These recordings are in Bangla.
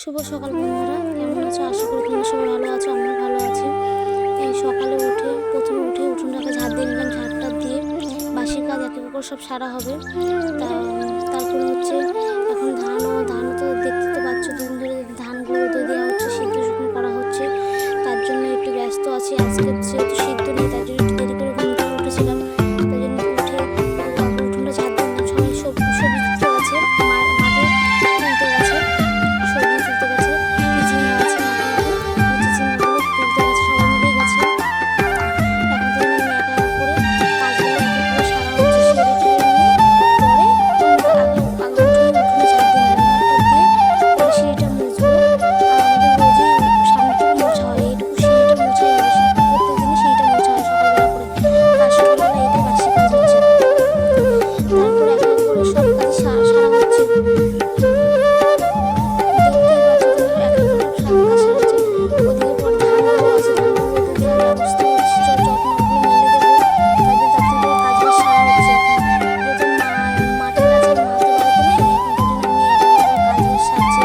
শুভ সকাল বন্ধুরা, কেমন আছো? আশা করি তোমরা সবাই ভালো আছো। আমিও ভালো আছি। এই সকালে প্রথমে উঠে উঠোনটাকে ঝাড় দিয়ে নিলাম। ঝাড়টা দিয়ে বাসি কাজ এক এক করে সব সারা হবে। তারপরে হচ্ছে এখন ধান তো দেখতে তো পাচ্ছ, দুদিন ধরে ধানগুলো রোদে দেওয়া হচ্ছে, সিদ্ধ শুকনো করা হচ্ছে। তার জন্য একটু ব্যস্ত আছি। আজকে যেহেতু সিদ্ধ নেই, তার জন্য একটু দেরি করে ঘুম থেকে উঠেছিলাম। তাই জন্য উঠে উঠোনটা ঝাড় দিয়ে নিলাম। সবাই সবজি তুলতে গেছে, মাঠে তুলতে গেছে, সবজি তুলতে গেছে, চিচিঙ্গা আছে মাঠে, চিচিঙ্গাগুলো তুলতে গেছে, সবাই মিলেই গেছে। এখন থেকে আমি একা একা করে কাজগুলো এক এক করে সারা হচ্ছে, সেরে টেরে নিয়ে পরে আগে উঠোনে ঝাড় দিয়ে নিলাম। ঝাড়টা দিয়ে পরে সিঁড়িটা মুছবো। আর আমাদের রোজই সামনেটুকু মোছা হয়, এইটুকু সিঁড়িটা মোছাই হয়, প্রত্যেকদিনই সিঁড়িটা মোছা হয় সকালবেলা করে। আর সকালবেলা এটাই বাসি কাজ হচ্ছে। তারপরে এক এক করে সব কাজ সারা হচ্ছে। দেখতেই পাচ্ছ তোমরা, এক এক করে সব কাজ সারা হচ্ছে। ওদিকে পরে ধানগুলো আছে, ধানগুলো রোদে দেওয়ার ব্যবস্থা করছি, যত্নগুলো মেলে দেবো। তার জন্য কাজগুলো সারা হচ্ছে। এখন যেহেতু মাঠের কাছে মা তো বাড়িতে নেই, এখন তার জন্য আমি একা একা কাজগুলো সারছি।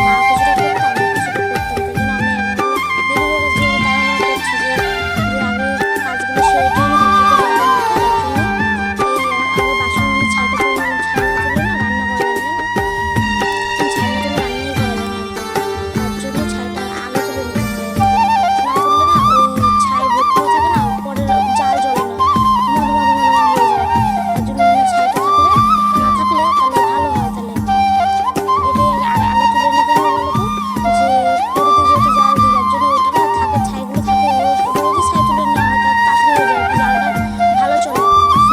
মা কিছুটা করতো, আমি কিছুটা করতাম। তাই জন্য আমি একা একা দেরি হয়ে গেছে, তাড়াহুড়ো করছি যে আগে কাজগুলো সেরে টেরে নিই, তারপরে যাবো মাঠে। তার জন্য আগে বাসন ছাইটা তুলে নিলাম। ছাই না তুললে না রান্না করা যাবে, জানো? ছাই না তুললে রান্নাই করা যাবে না একদম। তার জন্য ছাইটা আগে তুলে নিতে হয়। না তুললে না ওই ছাই ভর্তি হয়ে থাকে না, পরে জাল জ্বলে না, ধোঁয়া ধোঁয়া ধোঁয়া ধোঁয়া হয়ে যায়। তার জন্য ছাইটা না থাকলে তাহলে ভালো হয়। তাহলে এটাই আগে তুলে নিতে হবে। বলো তো, যে খড়িতে যেহেতু জাল দিই, যার জন্য ওটা না থাকে, ছাইগুলো থাকে, রোজই ছাই তুলে নেওয়া হয়, তাড়াতাড়ি হয়ে যায়, জালটা ভালো চলে,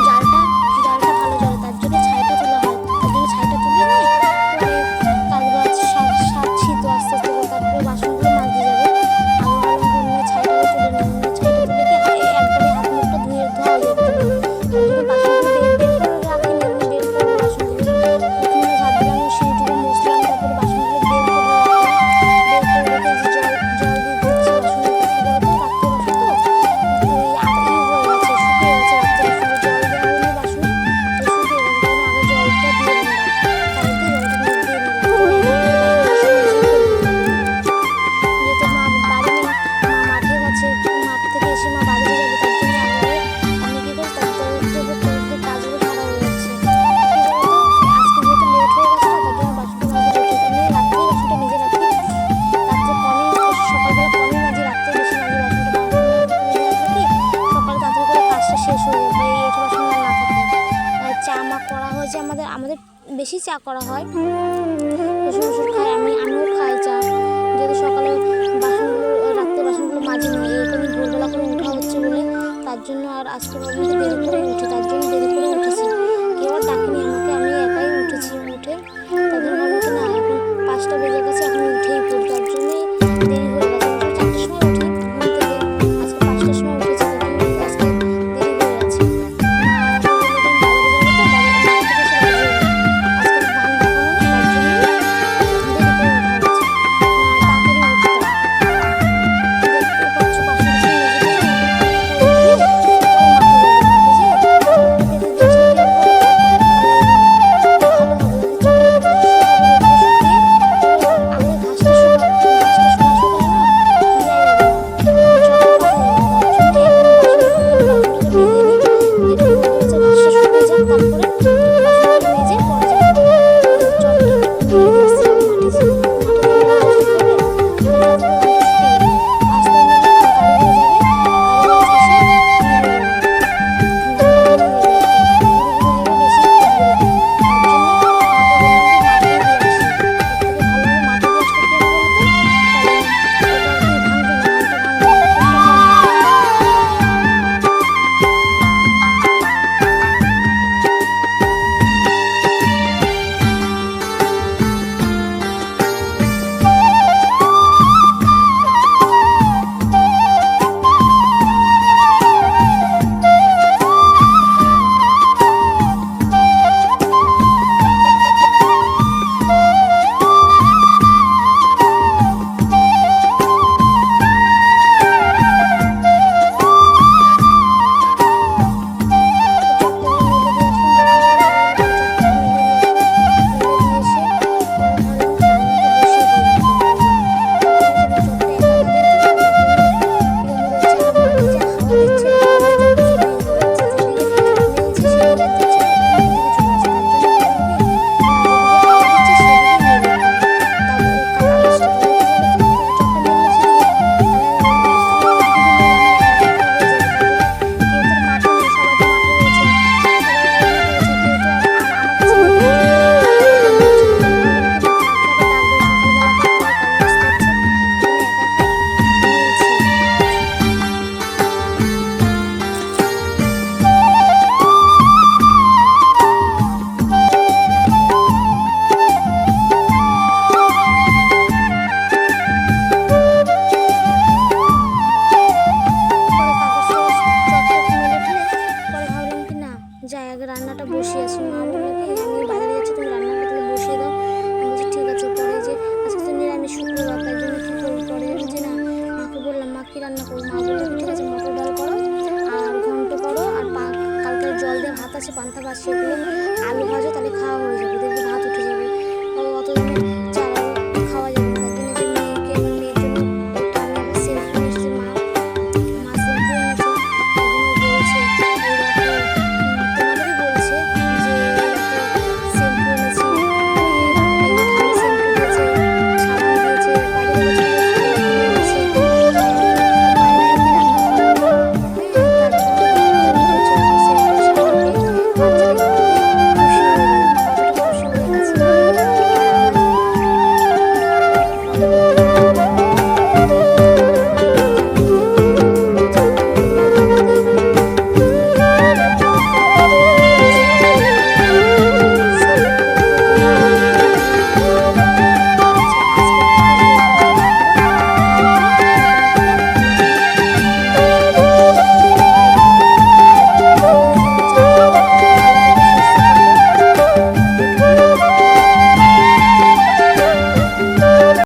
জালটা ভালো চলে। তার জন্য ছাইটা তোলা হয়। তার জন্য ছাইটা তুলে নিয়ে পরে কাজগুলো সারছি তো আস্তে আস্তে করে। তারপরে বাসনগুলো মাজতে যাবে। আগে ভালো নিয়ে ছাইটাকে তুলে নিই। ছাইটা তুলে কি একবারে হাত মুখটা ধোয়া হয়ে যাবে। তার জন্য বাসনগুলো বের করে রাখি না, এমনি বের করে বাসনগুলো উঠোনে ঝাড় দিলাম, সিঁড়িটুকু মুছলাম, তারপরে বাসনগুলো বের করে রাখলাম। বের করে রেখে যে জল দিয়ে দিচ্ছি বাসনে। কি বলতো, রাত্রে বাসন তো হয়ে গেছে, শুকিয়ে গেছে। রাত্রে বাসনে জল দেওয়া হয়নি, বাসনে তো শুকিয়ে গেছে। তখন আগে জলটা দিয়ে নিলাম, পাইপ দিয়ে জলটা দিয়ে নিলাম। যেহেতু মা বাড়ি নেই, মা মাঠে গেছে, মাঠ থেকে এসে মা বাড়িতে যাবে। তার জন্য আমি কী করি, তার তরফ কাজগুলো সারা হয়ে যাচ্ছে। কী বলতো, আজকে যেহেতু লেট হয়ে গেছে না, তার জন্য বাসনটা মাজতে লেট হয়েছে। আমি রাত্রেই বাসনটা মেজে রাখি। রাত্রে সকালবেলা কমই মাজি, রাত্রে বেশি মাজি বাসনটা। মেজে রাখলে কি সকালে তাড়াতাড়ি করে কাজটা শেষ হয়ে যায়, বা এই এঁঠো বাসন না থাকলে। চা মা করা হয়েছে, আমাদের বেশি চা করা হয়।